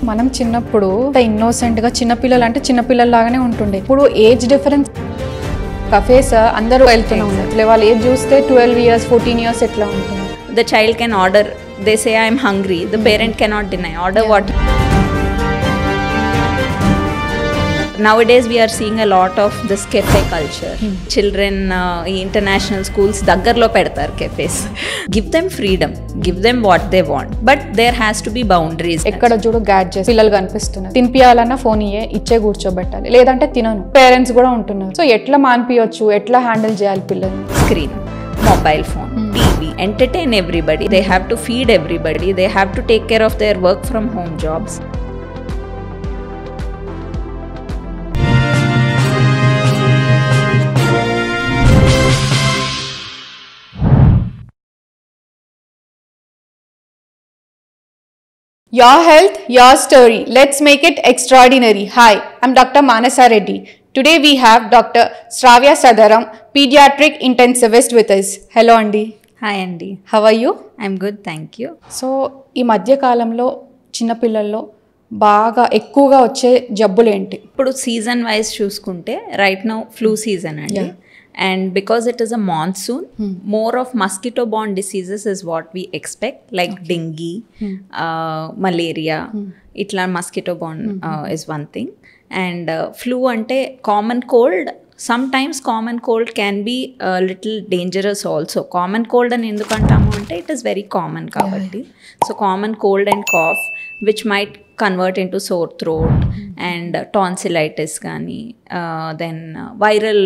మనం చిన్నప్పుడు ఇన్నోసెంట్ గా చిన్నపిల్లలు అంటే చిన్నపిల్లల్లాగానే ఉంటుండే. ఇప్పుడు ఏజ్ డిఫరెన్స్ కఫేస్ అందరూ వెళ్తూనే ఉన్నారు. వాళ్ళు ఏజ్ చూస్తే 12 years 14 years ఎట్లా ఉంటుంది. The child can order, they say I am hungry, the parent cannot deny, order what. Nowadays we are seeing a lot of this cafe culture. Children international schools దగ్గరలో పెడతారు cafes. Give them freedom, give them what they want, but there has to be boundaries. ఎక్కడ చూడు gadgets పిల్లలు కనిపిస్తున్నారు. తినిపియాలన్నా phone ఇచ్చే కూర్చోబెట్టాలి, లేదంటే తినను. Parents కూడా ఉంటున్నారు. సో ఎట్లా మాన్పియొచ్చు, ఎట్లా హ్యాండిల్ చేయాలి పిల్లల్ని? Screen, mobile phone, TV, entertain everybody. They have to feed everybody. They have to take care of their work from home jobs. Your health, your story. Let's make it extraordinary. Hi, I'm Dr. Manasa Reddy. Today we have Dr. Shravya Sadaram, pediatric intensivist with us. Hello Andy. Hi Andy. How are you? I'm good, thank you. So, ఈ మధ్య కాలంలో చిన్న పిల్లల్లో బాగా ఎక్కువగా వచ్చే జబ్బులు ఏంటి? ఇప్పుడు సీజన్ వైజ్ చూసుకుంటే రైట్ నౌ ఫ్లూ సీజన్ అండి. And because it is a monsoon, more of mosquito-borne diseases is what we expect, like dengue, malaria. Itla mosquito-borne is one thing. And flu ante common cold. Sometimes common cold can be a little dangerous also. Common cold and endukantamu ante it is very common kabatti. So common cold and cough, which might convert into sore throat and tonsillitis gani, then viral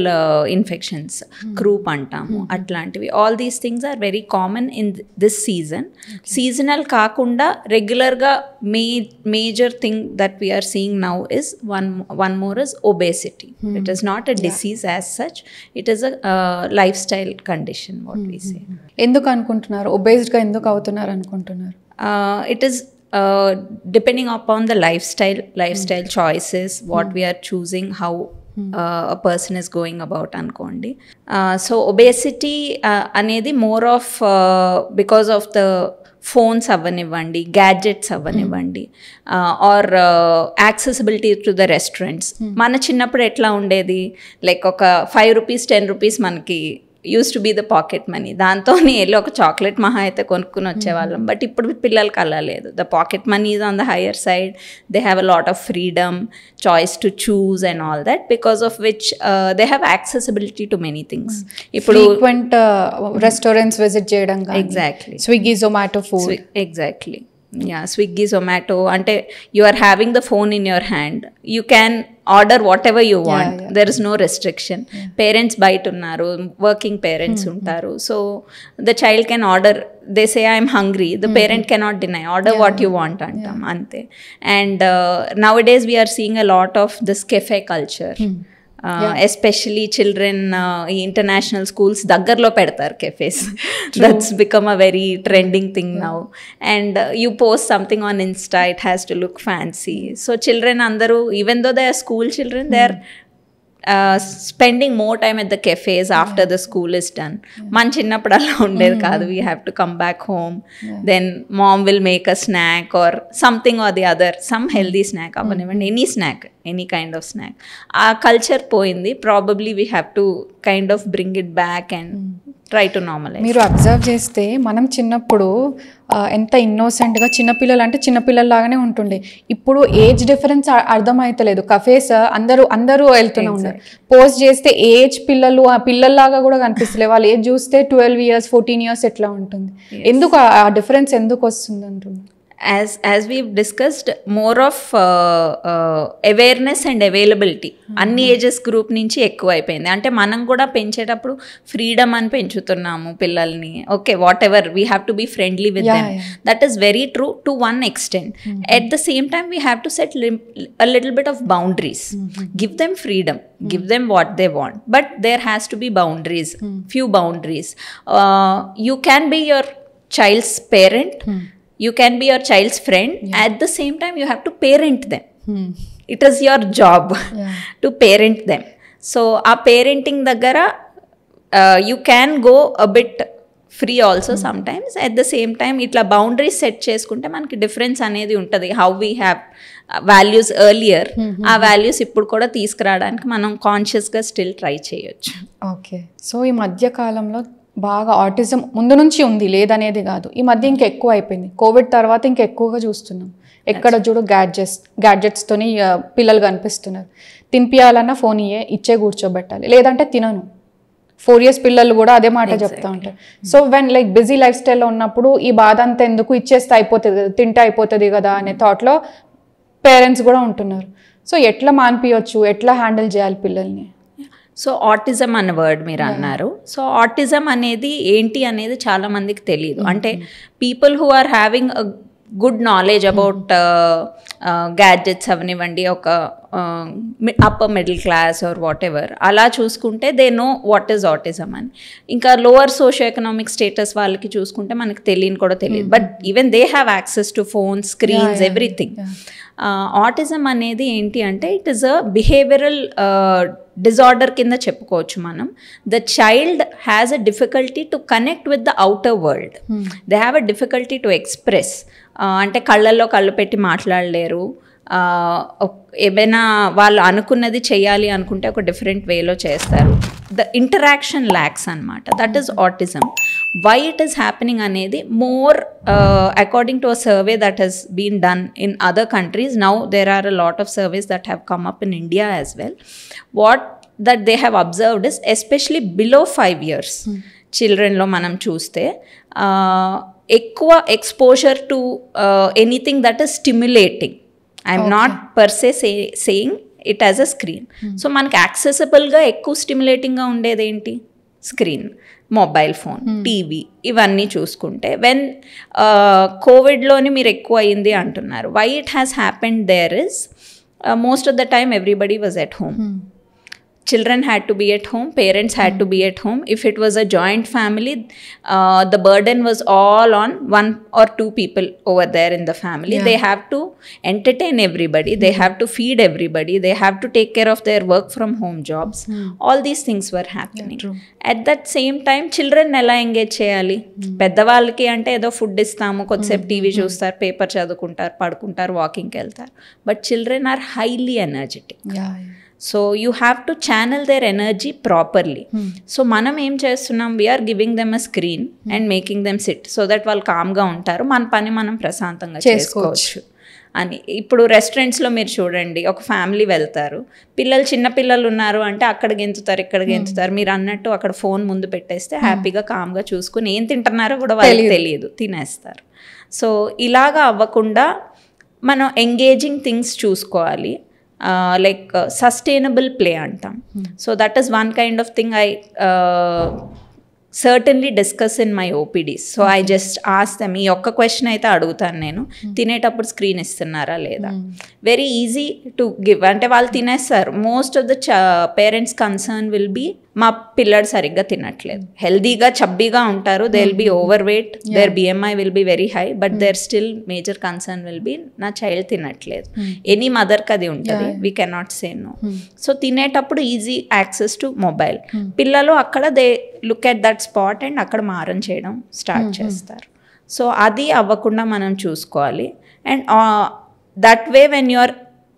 infections, croup antamu atlantivi. All these things are very common in this season. Seasonal kaakunda regular ga major thing that we are seeing now is one more is obesity. It is not a disease as such, it is a lifestyle condition, what we say. ఎందుకు అనుకుంటున్నారు ఒబేస్డ్ గా ఎందుకు అవుతున్నారు అనుకుంటున్నారు? It is depending upon the lifestyle choices, what we are choosing, how a person is going about ankondi. So obesity anedi more of because of the phones avaniవ్వండి, gadgets avaniవ్వండి, or accessibility to the restaurants. మన చిన్నప్పుడు ఎట్లా ఉండేది, like ఒక 5 rupees 10 rupees మనకి used to be the pocket money. దాంతో వెళ్ళి ఒక chocolate మహా అయితే కొనుక్కుని వచ్చేవాళ్ళం. బట్ ఇప్పుడు పిల్లలకి అలా లేదు. The pocket money is on the higher side. They have a lot of freedom, choice to choose and all that, because of which they have accessibility to many things. ఇప్పుడు frequent restaurants visit చేయడం, exactly, Swiggy Zomato food, exactly. Yeah, Swiggy, Zomato, ante you are having the phone in your hand, you can order whatever you want. There is no restriction. Parents bite unnaru, working parents untaru, so the child can order. They say I am hungry, the parent cannot deny, order what you want antam ante. And nowadays we are seeing a lot of this cafe culture. Especially children international schools దగ్గరలో పెడతారు cafes. That's become a very trending thing now. And you post something on Insta, it has to look fancy. So children andaru, even though they are school children, they are spending more time at the cafes after the school is done. Man chinnappudu alla undedi kaadu. We have to come back home, then mom will make a snack or something or the other, some healthy snack, any snack, any kind of snack. Our culture poindi, probably we have to kind of bring it back and try to normalize. మీరు observe చేస్తే మనం చిన్నప్పుడు ఎంత ఇన్నోసెంట్గా చిన్నపిల్లలు అంటే చిన్నపిల్లల్లాగానే ఉంటుండే. ఇప్పుడు age difference అర్థమైతలేదు. కఫేస్ అందరూ వెళ్తూనే ఉన్నారు. పోస్ట్ చేస్తే ఏజ్ పిల్లల్లాగా కూడా కనిపిస్తలే. వాళ్ళు ఏజ్ చూస్తే 12 years 14 years ఎట్లా ఉంటుంది? ఎందుకు ఆ డిఫరెన్స్ ఎందుకు వస్తుంది అంటున్నారు? As we've discussed, more of awareness and availability అన్ని ఏజెస్ గ్రూప్ నుంచి ఎక్కువ అయిపోయింది. అంటే మనం కూడా పెంచేటప్పుడు ఫ్రీడమ్ అని పెంచుతున్నాము పిల్లల్ని. Okay, whatever, we have to be friendly with them. That is very true to one extent. At the same time we have to set a little bit of boundaries. Give them freedom, give them what they want, but there has to be boundaries, few boundaries. You can be your child's parent, you can be your child's friend. At the same time you have to parent them. It is your job to parent them. So our parenting daggara you can go a bit free also some times. At the same time ఇట్లా boundaries set చేసుకుంటే మనకి difference అనేది ఉంటుంది. How we have values earlier, ఆ values ఇప్పుడు కూడా తీసుకురావడానికి మనం కాన్షియస్గా స్టిల్ ట్రై చేయొచ్చు. ఓకే. సో ఈ మధ్య కాలంలో బాగా ఆటిజం ముందు నుంచి ఉంది, లేదనేది కాదు, ఈ మధ్య ఇంకా ఎక్కువ అయిపోయింది. కోవిడ్ తర్వాత ఇంకా ఎక్కువగా చూస్తున్నాం. ఎక్కడ చూడు గ్యాడ్జెట్స్తోని పిల్లలు కనిపిస్తున్నారు. తినిపియాలన్నా ఫోన్ ఇచ్చే కూర్చోబెట్టాలి, లేదంటే తినను. 4 years పిల్లలు కూడా అదే మాట చెప్తా ఉంటారు. So when like busy life స్టైల్లో ఉన్నప్పుడు ఈ బాధ అంతా ఎందుకు, ఇచ్చేస్తే అయిపోతుంది కదా, తింటే అయిపోతుంది కదా అనే థాట్లో పేరెంట్స్ కూడా ఉంటున్నారు. సో ఎట్లా మాన్పియొచ్చు, ఎట్లా హ్యాండిల్ చేయాలి పిల్లల్ని? సో ఆటిజం అన్న వర్డ్ మీరు అన్నారు. సో ఆటిజం అనేది ఏంటి అనేది చాలా మందికి తెలియదు. అంటే people who are having a good knowledge about gadgets అవనివ్వండి, ఒక upper middle class or whatever, అలా చూసుకుంటే they know what is autism అని. ఇంకా లోవర్ సోషియో ఎకనామిక్ స్టేటస్ వాళ్ళకి చూసుకుంటే మనకి తెలియని కూడా తెలియదు. But even they have access to phones, screens, everything. Autism అనేది ఏంటి అంటే it is a behavioural disorder కింద చెప్పుకోవచ్చు మనం. The child has a difficulty to connect with the outer world. They have a difficulty to express. అంటే కళ్ళల్లో కళ్ళు పెట్టి మాట్లాడలేరు. ఏమైనా వాళ్ళు అనుకున్నది చేయాలి అనుకుంటే ఒక డిఫరెంట్ వేలో చేస్తారు. ద ఇంటరాక్షన్ ల్యాక్స్ అనమాట. That is autism. Why it is happening అనేది more according to a survey that has been done in other countries. Now there are a lot of surveys that have come up in India as well. What that they have observed is especially below 5 years చిల్డ్రన్లో మనం చూస్తే ఎక్కువ exposure to anything that is stimulating. I'm not per se saying it as a screen. So మనకి యాక్సెసిబుల్గా ఎక్కువ స్టిమ్యులేటింగ్గా ఉండేది ఏంటి? Screen, mobile phone, TV, ఇవన్నీ చూసుకుంటే వెన్ కోవిడ్లోని మీరు ఎక్కువ అయింది అంటున్నారు. Why it has happened there is most of the time everybody was at home. Children had to be at home, parents had to be at home. If it was a joint family, the burden was all on 1 or 2 people over there in the family. They have to entertain everybody, they have to feed everybody, they have to take care of their work from home jobs. All these things were happening. At that same time children ఎలా engage చేయాలి? పెద్దవాళ్ళకి అంటే ఏదో food ఇస్తాము, కొద్దిసేపు TV చూస్తారు, paper చదువుకుంటారు, పడుకుంటారు, వాకింగ్కి వెళ్తారు. But children are highly energetic. So you have to channel their energy properly. So మనం ఏం చేస్తున్నాం, we are giving them a screen and making them sit so that వాళ్ళు కామ్గా ఉంటారు, మన పని మనం ప్రశాంతంగా చేసుకోవచ్చు అని. ఇప్పుడు రెస్టారెంట్స్లో మీరు చూడండి, ఒక ఫ్యామిలీ వెళ్తారు, పిల్లలు చిన్న పిల్లలు ఉన్నారు అంటే అక్కడ గెంతుతారు, ఇక్కడ గెంతుతారు. మీరు అన్నట్టు అక్కడ ఫోన్ ముందు పెట్టేస్తే హ్యాపీగా కామ్గా చూసుకుని ఏం తింటున్నారో కూడా వాళ్ళకి తెలియదు, తినేస్తారు. సో ఇలాగా అవ్వకుండా మనం ఎంగేజింగ్ థింగ్స్ చూసుకోవాలి. Like sustainable play antam. So that is one kind of thing I certainly discuss in my OPDs. So I just ask them, ఈ ఒక్క క్వశ్చన్ అయితే అడుగుతాను నేను, తినేటప్పుడు స్క్రీన్ ఇస్తున్నారా లేదా? Very easy to give. అంటే వాళ్ళు తినేస్తారు. Most of the parents concern will be మా పిల్లడు సరిగ్గా తినట్లేదు. హెల్దీగా చబ్బీగా ఉంటారు, they will be overweight, their BMI will be very high, but their still major concern will be నా చైల్డ్ తినట్లేదు. ఎనీ మదర్కి అది ఉంటుంది, we cannot say no. So తినేటప్పుడు ఈజీ యాక్సెస్ టు మొబైల్. పిల్లలు అక్కడ they look at that spot and అక్కడ మారం చేయడం స్టార్ట్ చేస్తారు. సో అది అవ్వకుండా మనం చూసుకోవాలి. And that way when you are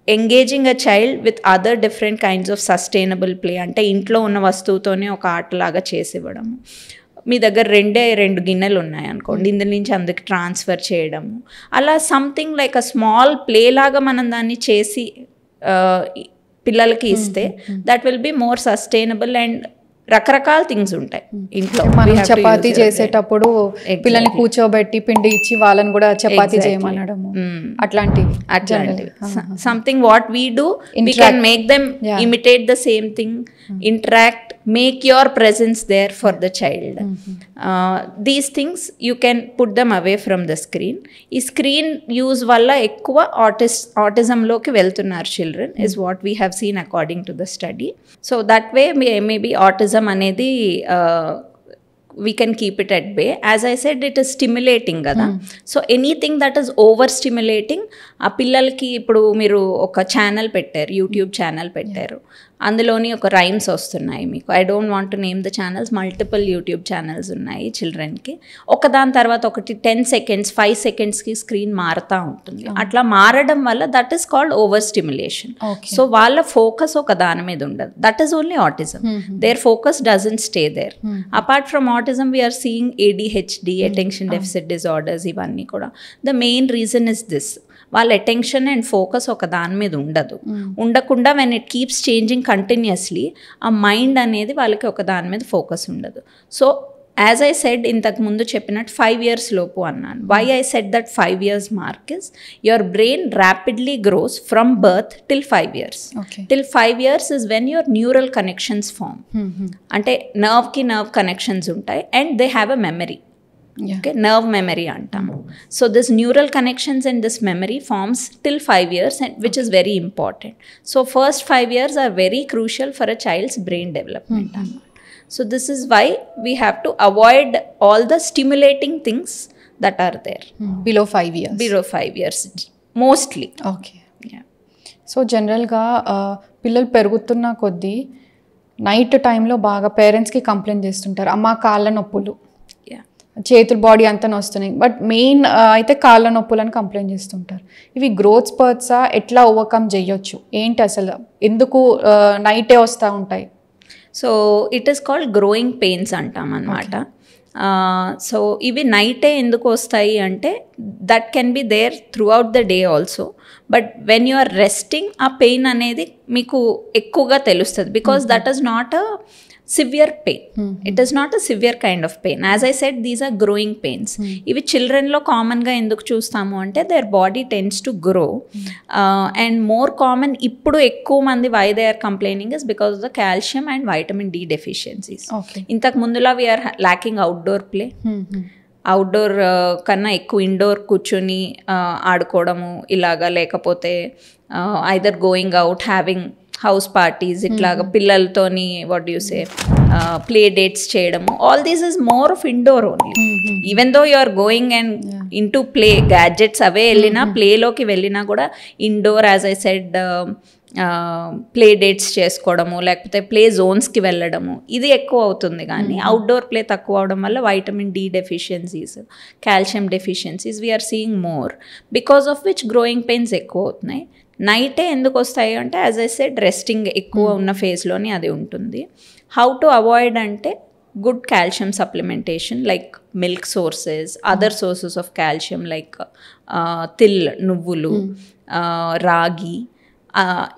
engaging a child with other different kinds of sustainable play, అంటే ఇంట్లో ఉన్న వస్తువుతోనే ఒక ఆటలాగా చేసి ఇవ్వడము. మీ దగ్గర 2 గిన్నెలు ఉన్నాయి అనుకోండి, ఇందులో నుంచి అందుకు ట్రాన్స్ఫర్ చేయడము, అలా something like a small play లాగా మనం దాన్ని చేసి పిల్లలకి ఇస్తే that will be more sustainable. And రకరకాల థింగ్స్ ఉంటాయి ఇంట్లో. మనం చపాతీ చేసేటప్పుడు పిల్లల్ని కూర్చోబెట్టి పిండి ఇచ్చి వాళ్ళని కూడా చపాతీ చేయమనడము, అట్లాంటివి something what we do, we can make them imitate the same thing, interact, make your presence there for the child. These things you can put them away from the screen. ఈ screen use వల్ల ఎక్కువ autism లోకి వెళ్తున్నారు children is what we have seen according to the study. So that way maybe autism అనేది we can keep it at bay. As I said, it is stimulating కదా. So anything that is over stimulating ఆ పిల్లలకి ఇప్పుడు మీరు ఒక channel పెట్టారు, YouTube channel పెట్టారు, అందులోని ఒక రైమ్స్ వస్తున్నాయి మీకు. I don't want to name the channels, multiple YouTube channels ఉన్నాయి చిల్డ్రన్కి. ఒకదాని తర్వాత ఒకటి 10 seconds 5 secondsకి స్క్రీన్ మారుతూ ఉంటుంది. అట్లా మారడం వల్ల that is called over stimulation. So వాళ్ళ ఫోకస్ ఒక దాని మీద ఉండదు. That is only autism. Their focus doesn't stay there. Apart from autism we are seeing ADHD, attention deficit disorders, ఇవన్నీ కూడా. The main reason is this. వాళ్ళ అటెన్షన్ అండ్ ఫోకస్ ఒక దాని మీద ఉండకుండా when it keeps changing continuously, ఆ mind అనేది వాళ్ళకి ఒక దాని మీద ఫోకస్ ఉండదు. సో యాజ్ ఐ సెడ్, ఇంతకు ముందు చెప్పినట్టు 5 years లోపు అన్నాను. Why I said that 5 years mark is your brain rapidly grows from birth till 5 years. Till 5 years is when your neural connections form. అంటే నర్వ్కి నర్వ్ కనెక్షన్స్ ఉంటాయి and they have a memory. Okay, nerve memory antamu. So this neural connections and this memory forms till 5 years, and which is very important. So first 5 years are very crucial for a child's brain development. So this is why we have to avoid all the stimulating things that are there below 5 years. Below 5 years mostly. Okay. Yeah. So జనరల్గా పిల్లలు పెరుగుతున్న కొద్దీ night టైంలో బాగా పేరెంట్స్కి complaint చేస్తుంటారు, అమ్మ కాళ్ళ నొప్పులు, చేతులు బాడీ అంతా వస్తున్నాయి. బట్ మెయిన్ అయితే కాళ్ళ నొప్పులని కంప్లైంట్ చేస్తుంటారు. ఇవి గ్రోత్ స్పర్ట్సా, ఎట్లా ఓవర్కమ్ చేయొచ్చు, ఏంటి అసలు, ఎందుకు నైటే వస్తూ ఉంటాయి? So it is called growing pains అంటాం అన్నమాట. సో ఇవి నైటే ఎందుకు వస్తాయి అంటే that can be there throughout the day also. But when you are resting ఆ పెయిన్ అనేది మీకు ఎక్కువగా తెలుస్తుంది, because that is not a severe pain. It is not a severe kind of pain. As I said, these are growing pains. Ivi children lo common ga enduku chustamu ante their body tends to grow, and more common ippudu ekku mandi why they are complaining is because of the calcium and vitamin D deficiencies. Intak mundula we are lacking outdoor play. Outdoor కన్నా ఎక్కువ indoor కూర్చొని ఆడుకోవడము ఇలాగా, లేకపోతే either going out having house parties, ఇట్లాగా పిల్లలతోని what you say play dates చేయడము. All these is more of indoor only. Even though you are going and in to play, gadgets away వెళ్ళినా, ప్లేలోకి వెళ్ళినా కూడా indoor, as I said, play dates చేసుకోవడము, లేకపోతే play జోన్స్కి వెళ్ళడము, ఇది ఎక్కువ అవుతుంది. కానీ అవుట్డోర్ ప్లే తక్కువ అవడం వల్ల vitamin D deficiencies, calcium deficiencies we are seeing more, because of which growing pains ఎక్కువ అవుతున్నాయి. నైటే ఎందుకు వస్తాయి అంటే యాజ్ ఐ సెడ్ రెస్టింగ్ ఎక్కువ ఉన్న ఫేజ్లోని అది ఉంటుంది. హౌ టు అవాయిడ్ అంటే good calcium supplementation like milk sources, other sources of calcium like til, నువ్వులు, రాగి,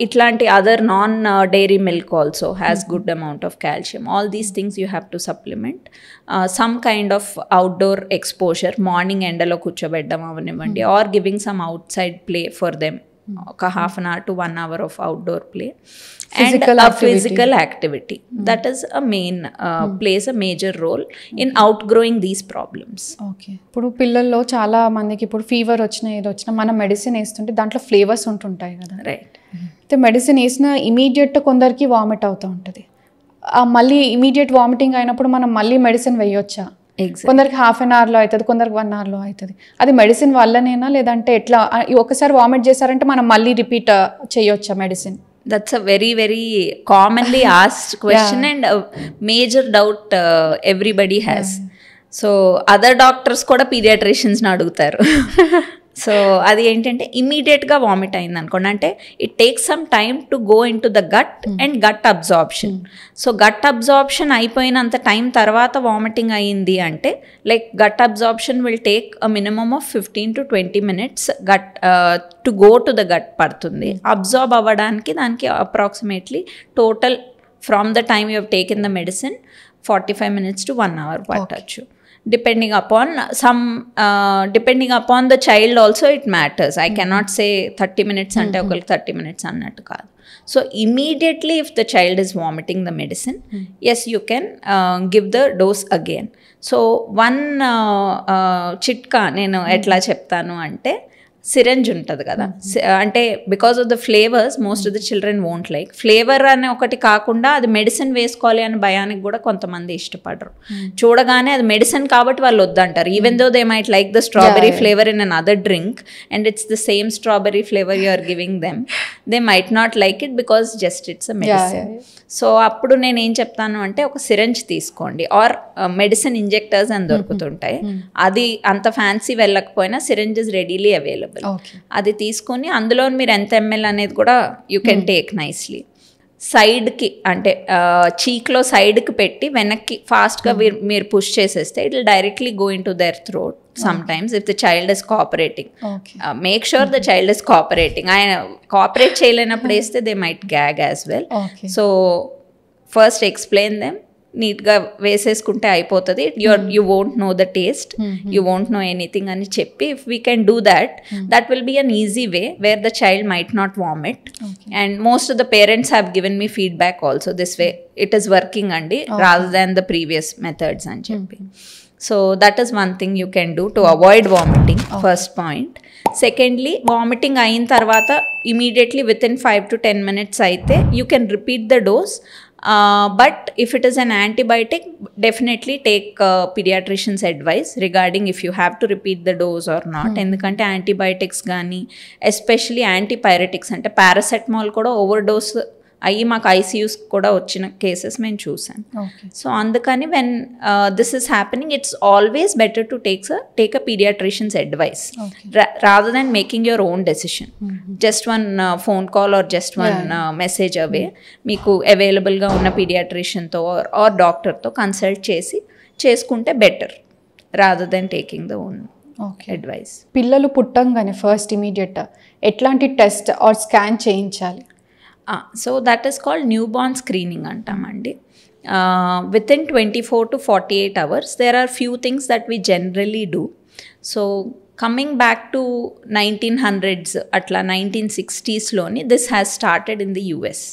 ఇట్లాంటి other non dairy milk also has good amount of calcium. All these things you have to supplement. Some kind of outdoor exposure, morning ఎండలో కూర్చోబెట్టడం అవనివ్వండి, or giving some outside play for them, ఒక 1/2 hour to 1 hour of outdoor play, and physical activity that is a main plays a major role in outgrowing these problems. Okay, ఇప్పుడు పిల్లల్లో చాలా మందికి ఇప్పుడు fever వచ్చినా ఏదో వచ్చినా మనం మెడిసిన్ వేస్తుంటే దాంట్లో ఫ్లేవర్స్ ఉంటుంటాయి కదా, రైట్? అయితే మెడిసిన్ వేసిన ఇమీడియట్ కొందరికి వామిట్ అవుతూ ఉంటుంది. మళ్ళీ ఇమీడియట్ వామిటింగ్ అయినప్పుడు మనం మళ్ళీ మెడిసిన్ వేయొచ్చా? కొందరికి 1/2 hourలో అవుతుంది, కొందరికి 1 hourలో అవుతుంది. అది మెడిసిన్ వల్లనేనా, లేదంటే ఎట్లా? ఒకసారి వామిట్ చేశారంటే మనం మళ్ళీ రిపీట్ చేయొచ్చా medicine? That's a very, very commonly asked question and a major doubt everybody has. So other doctors కూడా pediatricians అడుగుతారు. సో అది ఏంటంటే ఇమీడియట్గా వామిట్ అయింది అనుకోండి, అంటే it takes some time to go into the gut and gut absorption. So gut absorption అయిపోయినంత time తర్వాత వామిటింగ్ అయ్యింది అంటే like gut absorption will take a minimum of 15 to 20 minutes gut to go to the gut పడుతుంది. Absorb అవ్వడానికి దానికి approximately total from the time you have taken the medicine 45 minutes to 1 hour పట్టచ్చు. Depending upon the child also it matters. I cannot say 30 minutes ante okaliki 30 minutes annattu kaadu. So immediately if the child is vomiting the medicine, yes, you can give the dose again. So one chitka nenu etla cheptanu ante syringe ఉంటుంది కదా, అంటే because of the flavours most of the children won't like. Flavour అనే ఒకటి కాకుండా అది medicine వేసుకోవాలి అనే భయానికి కూడా కొంతమంది ఇష్టపడరు. చూడగానే అది మెడిసిన్ కాబట్టి వాళ్ళు వద్దంటారు, even though they might like the strawberry flavour in an other drink and it's the same strawberry flavour you are giving them, they might not like it because just it's a medicine. So అప్పుడు నేను ఏం చెప్తాను అంటే ఒక syringe తీసుకోండి, are medicine injectors అని దొరుకుతుంటాయి, అది అంత ఫ్యాన్సీ వెళ్ళకపోయినా సిరెంజ్ ఇస్ రెడీలీ అవైలబుల్. అది తీసుకొని అందులో మీరు ఎంత ఎంఎల్ అనేది కూడా యూ కెన్ టేక్ నైస్లీ. సైడ్కి అంటే చీక్లో సైడ్కి పెట్టి వెనక్కి ఫాస్ట్గా మీరు పుష్ చేసేస్తే it will directly go in to their throat. Sometimes if the child is cooperating, make sure the child is cooperating. I cooperate చేయలేనప్పుడు వేస్తే they might gag as well. So first explain them, నీట్గా వేసేసుకుంటే అయిపోతుంది. You won't know the taste, you won't know anything అని చెప్పి if we can do that will be an easy way where the child might not vomit. And most of the parents have given me feedback also this way it is working అండి rather than the previous methods అని చెప్పి. So that is one thing you can do to avoid vomiting, first point. Secondly, vomiting ayin tarvata immediately within 5 to 10 minutes aithe you can repeat the dose. But if it is an antibiotic, definitely take pediatrician's advice regarding if you have to repeat the dose or not. Endukante antibiotics gaani especially antipyretics ante paracetamol kuda overdose అయ్యి మాకు ICUs కూడా వచ్చిన cases మేము చూసాం. So అందుకని when this is happening it's always better to take a paediatrician's advice rather than making your own decision. Just one phone call or just one message away మీకు అవైలబుల్గా ఉన్న పీడియాట్రిషియన్తో ఆర్ డాక్టర్తో కన్సల్ట్ చేసుకుంటే better rather than taking the own advice. పిల్లలు పుట్టంగానే first immediate ఎట్లాంటి test or scan చేయించాలి? So that is called newborn screening అంటామండి. Within 24 to 48 hours there are few things that we generally do. So coming back to 1900s అట్లా 1960sలోని this has started in the US.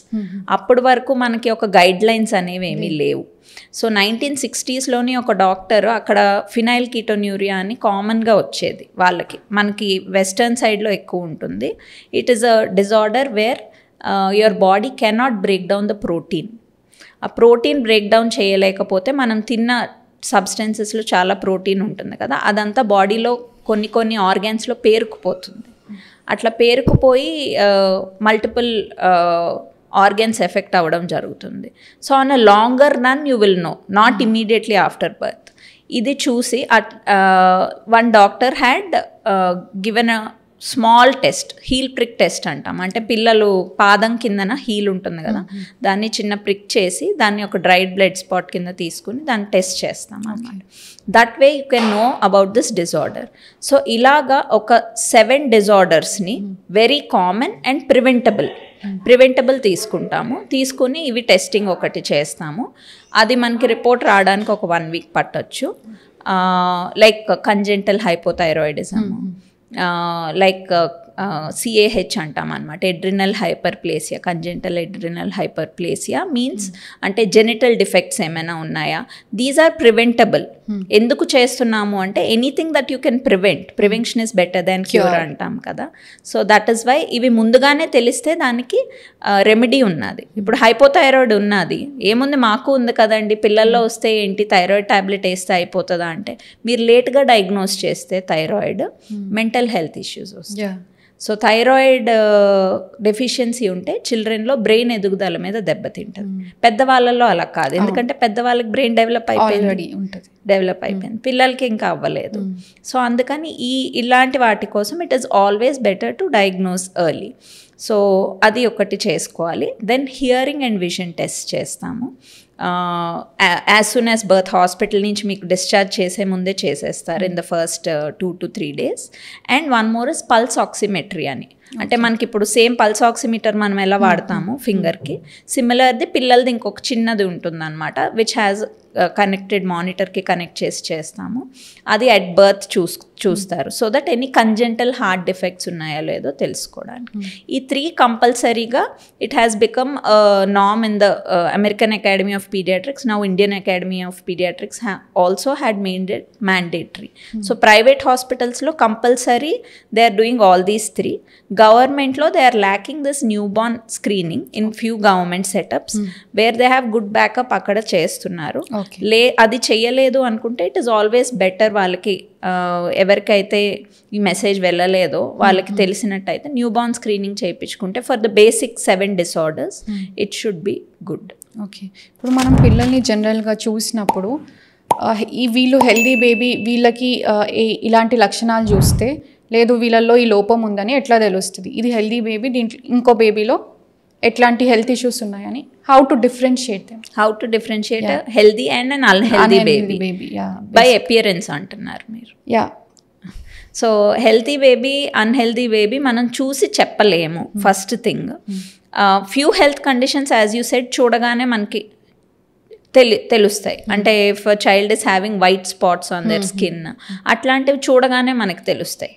అప్పటి వరకు మనకి ఒక guide lines అనేవి ఏమీ లేవు. సో 1960sలోని ఒక డాక్టర్ అక్కడ ఫినైల్ కీటోన్యూరియా అని కామన్గా వచ్చేది వాళ్ళకి, మనకి వెస్టర్న్ సైడ్లో ఎక్కువ ఉంటుంది. It is a disorder where your body cannot break down the protein. ఆ ప్రోటీన్ బ్రేక్ డౌన్ చేయలేకపోతే మనం తిన్న సబ్స్టెన్సెస్లో చాలా ప్రోటీన్ ఉంటుంది కదా, అదంతా బాడీలో కొన్ని ఆర్గాన్స్లో పేరుకుపోతుంది. అట్లా పేరుకుపోయి మల్టిపుల్ ఆర్గాన్స్ ఎఫెక్ట్ అవ్వడం జరుగుతుంది. So on a longer run you will know, not immediately after birth. ఇది చూసి one doctor had given a small test, heel prick test అంటాం. అంటే పిల్లలు పాదం కిందన హీల్ ఉంటుంది కదా, దాన్ని చిన్న ప్రిక్ చేసి దాన్ని ఒక డ్రైడ్ బ్లడ్ స్పాట్ కింద తీసుకుని దాన్ని టెస్ట్ చేస్తాం అన్నమాట. That way you can know about this disorder. So ఇలాగా ఒక 7 డిజార్డర్స్ని వెరీ కామన్ అండ్ ప్రివెంటబుల్ తీసుకుని ఇవి టెస్టింగ్ ఒకటి చేస్తాము. అది మనకి రిపోర్ట్ రావడానికి ఒక 1 week పట్టొచ్చు. Like congenital hypothyroidism, like CAH అంటాం అనమాట, adrenal hyperplasia. Congenital adrenal hyperplasia means అంటే జెనిటల్ డిఫెక్ట్స్ ఏమైనా ఉన్నాయా, దీస్ ఆర్ ప్రివెంటబుల్. ఎందుకు చేస్తున్నాము అంటే anything that you can prevention is better than cure అంటాం కదా. సో దట్ ఈస్ వై ఇవి ముందుగానే తెలిస్తే దానికి రెమెడీ ఉన్నది. ఇప్పుడు హైపోథైరాయిడ్ ఉన్నది, ఏముంది మాకు ఉంది కదండి, పిల్లల్లో వస్తే ఏంటి థైరాయిడ్ ట్యాబ్లెట్ వేస్తే అయిపోతుందా అంటే, మీరు లేట్గా డయాగ్నోస్ చేస్తే థైరాయిడ్ మెంటల్ హెల్త్ ఇష్యూస్ వస్తాయి. సో థైరాయిడ్ డెఫిషియన్సీ ఉంటే చిల్డ్రన్లో బ్రెయిన్ ఎదుగుదల మీద దెబ్బతింటుంది. పెద్దవాళ్ళలో అలా కాదు, ఎందుకంటే పెద్దవాళ్ళకి బ్రెయిన్ డెవలప్ అయిపోయింది, పిల్లలకి ఇంకా అవ్వలేదు. సో అందుకని ఇలాంటి వాటి కోసం it is always better to diagnose early. So అది ఒకటి చేసుకోవాలి. Then hearing and vision test చేస్తాము. As soon as birth hospital నుంచి మీకు డిశ్చార్జ్ చేసే ముందే చేసేస్తారు in the first 2 to 3 days. And one more is pulse oximetry అని. అంటే మనకి ఇప్పుడు సేమ్ పల్స్ ఆక్సిమీటర్ మనం ఎలా వాడతాము ఫింగర్కి, సిమిలర్ది పిల్లలది ఇంకొక చిన్నది ఉంటుంది అనమాట, విచ్ హ్యాస్ కనెక్టెడ్ మానిటర్కి కనెక్ట్ చేస్తాము. అది అట్ బర్త్ చూస్తారు. So that any congenital heart defects ఉన్నాయో లేదో తెలుసుకోవడానికి. ఈ 3 కంపల్సరీగా it has become norm in the American Academy of Pediatrics. Now Indian Academy of Pediatrics also had made it mandatory. So private హాస్పిటల్స్లో compulsory they are doing all these 3. గవర్నమెంట్లో they are lacking this newborn screening in few government setups where they have good backup అక్కడ చేస్తున్నారు. అది చెయ్యలేదు అనుకుంటే it is always better వాళ్ళకి ఎవరికైతే ఈ మెసేజ్ వెళ్ళలేదో వాళ్ళకి తెలిసినట్టయితే న్యూ బార్న్ స్క్రీనింగ్ చేయించుకుంటే for the basic 7 disorders it should be good. Okay, ఇప్పుడు మనం పిల్లల్ని జనరల్గా చూసినప్పుడు వీళ్ళు హెల్దీ బేబీ, వీళ్ళకి ఇలాంటి లక్షణాలు చూస్తే లేదు వీళ్ళల్లో ఈ లోపం ఉందని ఎట్లా తెలుస్తుంది? ఇది హెల్దీ బేబీ, దీంట్లో ఇంకో బేబీలో ఎట్లాంటి హెల్త్ ఇష్యూస్ ఉన్నాయని how to differentiate healthy and an unhealthy baby by appearance అంటున్నారు మీరు. So healthy baby unhealthy baby మనం చూసి చెప్పలేము. First thing, few health conditions as you said చూడగానే మనకి తెలుస్తాయి. అంటే if child is having white spots on their skin, అట్లాంటివి చూడగానే మనకు తెలుస్తాయి.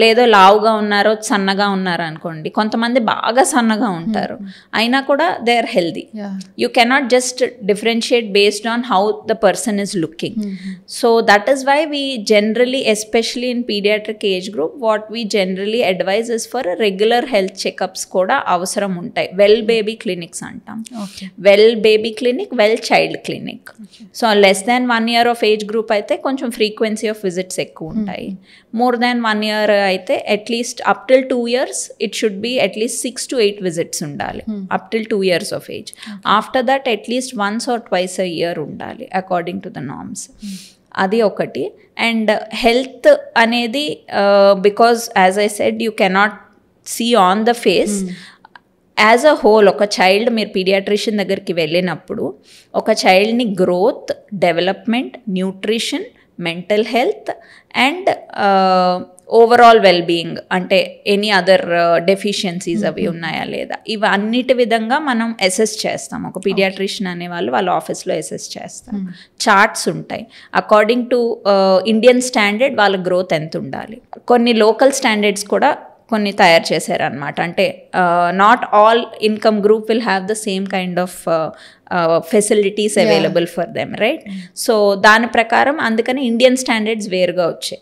లేదో లావుగా ఉన్నారో సన్నగా ఉన్నారో అనుకోండి, కొంతమంది బాగా సన్నగా ఉంటారు అయినా కూడా they are healthy. You cannot just differentiate based on how the person is looking. So that is why we generally especially in paediatric age group what we generally advise is for regular health checkups కూడా అవసరం ఉంటాయి. Well baby clinics అంటాం. Well baby clinic, well child clinic. So less than 1 year of age group అయితే కొంచెం frequency of visits ఎక్కువ ఉంటాయి. More than 1 year అయితే at least up till 2 years it should be at least 6 to 8 visits ఉండాలి up till 2 years of age. After that at least 1 or 2 a year ఉండాలి according to the norms. అది ఒకటి. And health అనేది because as I said you cannot see on the face. As a whole ఒక child, మీరు paediatrician దగ్గరికి వెళ్ళినప్పుడు ఒక చైల్డ్ని growth, development, nutrition, mental health and overall wellbeing, అంటే ఎనీ అదర్ డెఫిషియన్సీస్ అవి ఉన్నాయా లేదా, ఇవన్నిటి విధంగా మనం అసెస్ చేస్తాం. ఒక పీడియాట్రిషియన్ అనే వాళ్ళ ఆఫీస్లో అసెస్ చేస్తాం. చార్ట్స్ ఉంటాయి. అకార్డింగ్ టు ఇండియన్ స్టాండర్డ్ వాళ్ళ గ్రోత్ ఎంత ఉండాలి. కొన్ని లోకల్ స్టాండర్డ్స్ కూడా కొన్ని తయారు చేశారనమాట. అంటే not all income group will have the same kind of facilities available for them, right? So దాని ప్రకారం అందుకని ఇండియన్ స్టాండర్డ్స్ వేరుగా వచ్చాయి.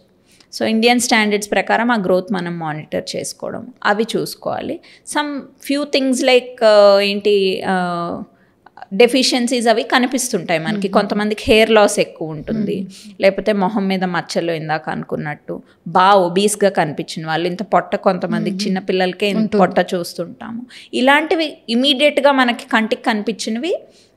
సో ఇండియన్ స్టాండర్డ్స్ ప్రకారం ఆ గ్రోత్ మనం మానిటర్ చేసుకోవడం, అవి చూసుకోవాలి. సమ్ ఫ్యూ థింగ్స్ లైక్ ఏంటి డెఫిషియన్సీస్ అవి కనిపిస్తుంటాయి మనకి. కొంతమందికి హెయిర్ లాస్ ఎక్కువ ఉంటుంది, లేకపోతే మొహం మీద మచ్చలు ఇందాక అనుకున్నట్టు బాగా ఒబీస్గా కనిపించిన వాళ్ళు, ఇంత పొట్ట, కొంతమందికి చిన్నపిల్లలకే ఇంత పొట్ట చూస్తుంటాము. ఇలాంటివి ఇమీడియట్గా మనకి కంటికి కనిపించినవి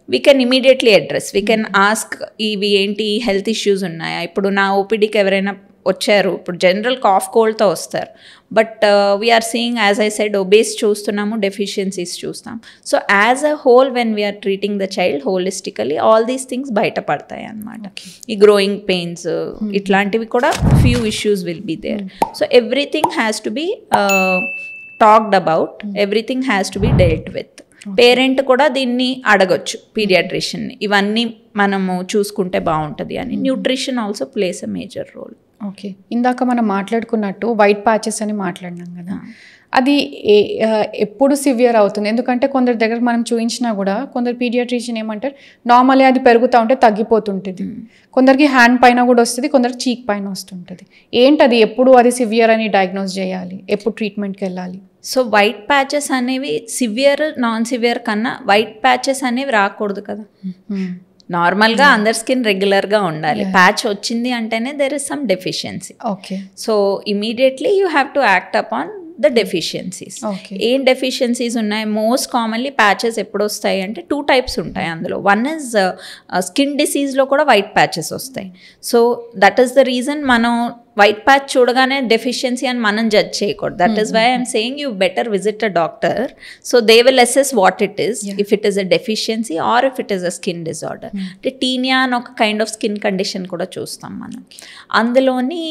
we can immediately address. We can ask ఇవి ఏంటి హెల్త్ ఇష్యూస్ ఉన్నాయా. ఇప్పుడు నా ఓపీడీకి ఎవరైనా వచ్చారు, ఇప్పుడు జనరల్ కాఫ్ కోల్డ్తో వస్తారు, but we are seeing as I said obese చూస్తున్నాము, డెఫిషియన్సీస్ చూస్తాం. So as a whole when we are treating the child holistically all these things బయటపడతాయి అన్నమాట. ఈ గ్రోయింగ్ పెయిన్స్ ఇట్లాంటివి కూడా few issues will be there. So everything has to be talked about, everything has to be dealt with. Parent కూడా దీన్ని అడగొచ్చు పీడియాట్రిషియన్ని, ఇవన్నీ మనము చూసుకుంటే బాగుంటుంది అని. Nutrition also plays a major role. Okay, ఇందాక మనం మాట్లాడుకున్నట్టు వైట్ ప్యాచెస్ అని మాట్లాడినాం కదా, అది ఎప్పుడు సివియర్ అవుతుంది? ఎందుకంటే కొందరి దగ్గర మనం చూపించినా కూడా కొందరు పీడియాట్రిషియన్ ఏమంటారు నార్మల్లీ అది పెరుగుతూ ఉంటే తగ్గిపోతుంటుంది, కొందరికి హ్యాండ్ పైన కూడా వస్తుంది, కొందరికి చీక్ పైన వస్తుంటుంది. ఏంటది, ఎప్పుడు అది సివియర్ అని డయాగ్నోస్ చేయాలి, ఎప్పుడు ట్రీట్మెంట్కి వెళ్ళాలి? సో వైట్ ప్యాచెస్ అనేవి సివియర్ నాన్ సివియర్ కన్నా వైట్ ప్యాచెస్ అనేవి రాకూడదు కదా. నార్మల్గా అందర్ స్కిన్ రెగ్యులర్గా ఉండాలి. ప్యాచ్ వచ్చింది అంటేనే there is some deficiency. Okay, so immediately you have to act upon the deficiencies. ఏం డెఫిషియన్సీస్ ఉన్నాయి? మోస్ట్ కామన్లీ ప్యాచెస్ ఎప్పుడు వస్తాయి అంటే 2 types ఉంటాయి అందులో. వన్ ఇస్ స్కిన్ డిసీజ్లో కూడా వైట్ ప్యాచెస్ వస్తాయి. So that is the reason మనం వైట్ ప్యాచ్ చూడగానే డెఫిషియన్సీ అని మనం జడ్జ్ చేయకూడదు. That is why I'm saying you better visit a doctor. So they will assess what it is, if it is a deficiency or if it is a skin disorder. అంటే tinea అని ఒక kind of skin condition కూడా చూస్తాం మనం. అందులోని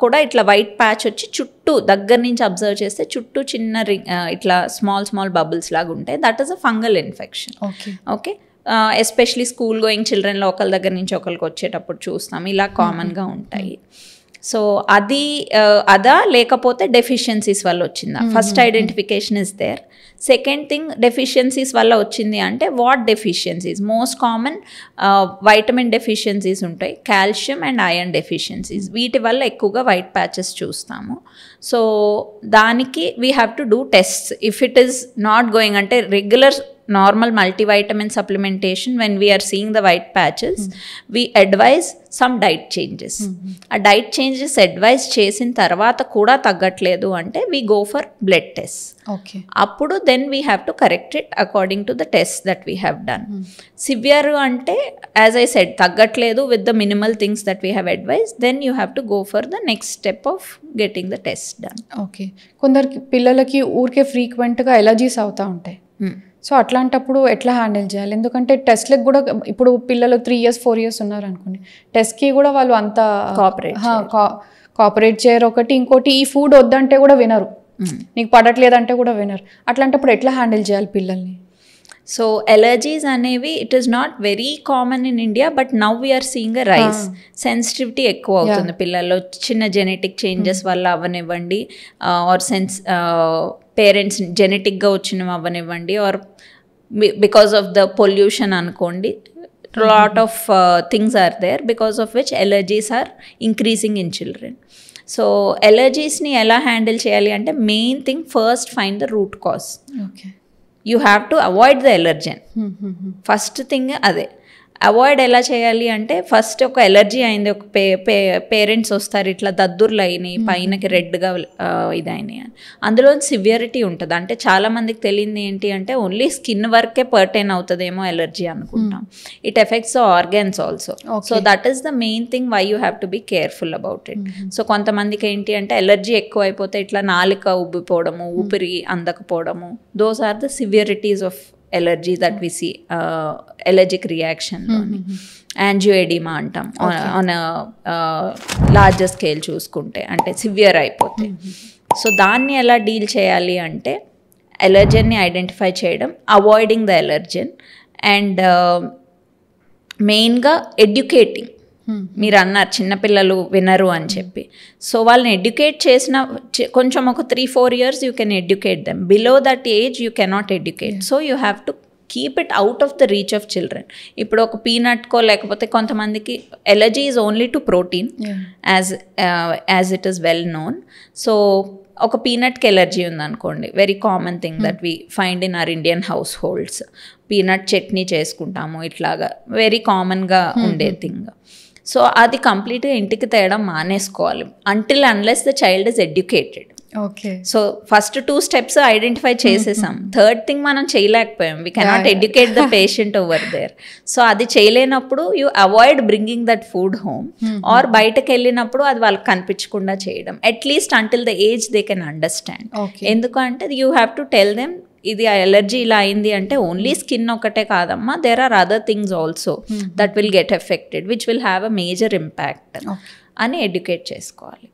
కూడా ఇట్లా white patch వచ్చి చుట్టూ దగ్గర నుంచి అబ్జర్వ్ చేస్తే చుట్టూ చిన్న ఇట్లా స్మాల్ బబుల్స్ లాగా ఉంటాయి. That is a fungal infection. Okay, especially school going చిల్డ్రన్లో ఒకరి దగ్గర నుంచి ఒకరికి వచ్చేటప్పుడు చూస్తాం, ఇలా కామన్గా ఉంటాయి. సో అది అదా లేకపోతే డెఫిషియన్సీస్ వల్ల వచ్చిందా? First identification is there. Second thing, deficiencies వల్ల వచ్చింది అంటే what deficiencies? Most common vitamin deficiencies ఉంటాయి, కాల్షియం అండ్ ఐరన్ డెఫిషియన్సీస్. వీటి వల్ల ఎక్కువగా వైట్ ప్యాచెస్ చూస్తాము. సో దానికి we have to do tests. If it is not going అంటే regular normal multivitamin supplementation, when we are seeing the white patches, we advise some diet changes. A diet changes advise చేసిన తర్వాత కూడా తగ్గట్లేదు అంటే we go for blood tests. Okay. అప్పుడు then we have to correct it according to the tests that we have done. Severe అంటే as I said తగ్గట్లేదు with the minimal things that we have advised, then you have to go for the next step of getting the test done. Okay. కొందరికి పిల్లలకి ఊరికే ఫ్రీక్వెంట్గా allergies అవుతూ ఉంటాయి. So అట్లాంటప్పుడు ఎట్లా హ్యాండిల్ చేయాలి? ఎందుకంటే టెస్ట్లకు కూడా ఇప్పుడు పిల్లలు 3 years 4 years ఉన్నారు అనుకోండి, టెస్ట్కి కూడా వాళ్ళు అంతా కోఆపరేట్ చేయరు. ఒకటి ఇంకోటి ఈ ఫుడ్ వద్దంటే కూడా వినరు, నీకు పడట్లేదంటే కూడా వినరు. అట్లాంటప్పుడు ఎట్లా హ్యాండిల్ చేయాలి పిల్లల్ని? సో ఎలర్జీస్ అనేవి it is not very common in India, but now we are seeing a rise. Sensitivity ఎక్కువ అవుతుంది పిల్లల్లో, చిన్న జెనెటిక్ చేంజెస్ వల్ల అవ్వనివ్వండి, ఆర్ పేరెంట్స్ జెనెటిక్గా వచ్చినవి అవ్వనివ్వండి, or because of the pollution అనుకోండి. Lot of things are there because of which allergies are increasing in children. So ఎలర్జీస్ని ఎలా హ్యాండిల్ చేయాలి అంటే main thing, first find the root cause. You have to avoid the allergen. First thing అదే. Avoid ఎలా చేయాలి అంటే first ఒక allergy అయింది, ఒక పేరెంట్స్ వస్తారు ఇట్లా దద్దుర్లు అయినాయి, పైనకి రెడ్గా ఇదైనాయి అని. అందులో సివియరిటీ ఉంటుంది. అంటే చాలామందికి తెలియదు ఏంటి అంటే ఓన్లీ స్కిన్ వరకే పర్టైన్ అవుతుందేమో ఎలర్జీ అనుకుంటాం. It affects the organs also. So that is the main thing why you have to be careful about it. So కొంతమందికి ఏంటి అంటే ఎలర్జీ ఎక్కువ అయిపోతే ఇట్లా నాలిక ఉబ్బిపోవడము, ఊపిరి అందకపోవడము, those are the severities of allergy that we see, allergic reaction. Angioedema అంటాం ఆన్ లార్జర్ స్కేల్ చూసుకుంటే, అంటే సివియర్ అయిపోతే. సో దాన్ని ఎలా డీల్ చేయాలి అంటే ఎలర్జెన్ని ఐడెంటిఫై చేయడం, అవాయిడింగ్ ద ఎలర్జెన్, అండ్ మెయిన్గా ఎడ్యుకేటింగ్. మీరు అన్నారు చిన్నపిల్లలు వినరు అని చెప్పి. సో వాళ్ళని ఎడ్యుకేట్ చేసిన కొంచెం ఒక 3-4 years you can educate them. Below that age you cannot educate. So you have to keep it out of the reach of children. ఇప్పుడు ఒక పీనట్కో లేకపోతే కొంతమందికి allergy is only to protein as it is well known. So ఒక పీనట్కి allergy ఉందనుకోండి, very common thing that we find in our Indian house holds. Peanut chutney చేసుకుంటాము, ఇట్లాగా very కామన్గా ఉండే థింగ్. సో అది కంప్లీట్గా ఇంటికి తేయడం మానేసుకోవాలి until unless the child is educated. Okay. So first 2 steps identify చేసేసాం. థర్డ్ థింగ్ మనం చేయలేకపోయాం. We cannot educate the patient over there. So అది చేయలేనప్పుడు you avoid bringing that food home, or బయటకు వెళ్ళినప్పుడు అది వాళ్ళకి కనిపించకుండా చేయడం, at least until the age they can understand. ఎందుకంటే you have to tell them ఇది ఎలర్జీ ఇలా అయింది అంటే ఓన్లీ స్కిన్ ఒకటే కాదమ్మా, there are other things also that will get affected which will have a major impact అని ఎడ్యుకేట్ చేసుకోవాలి.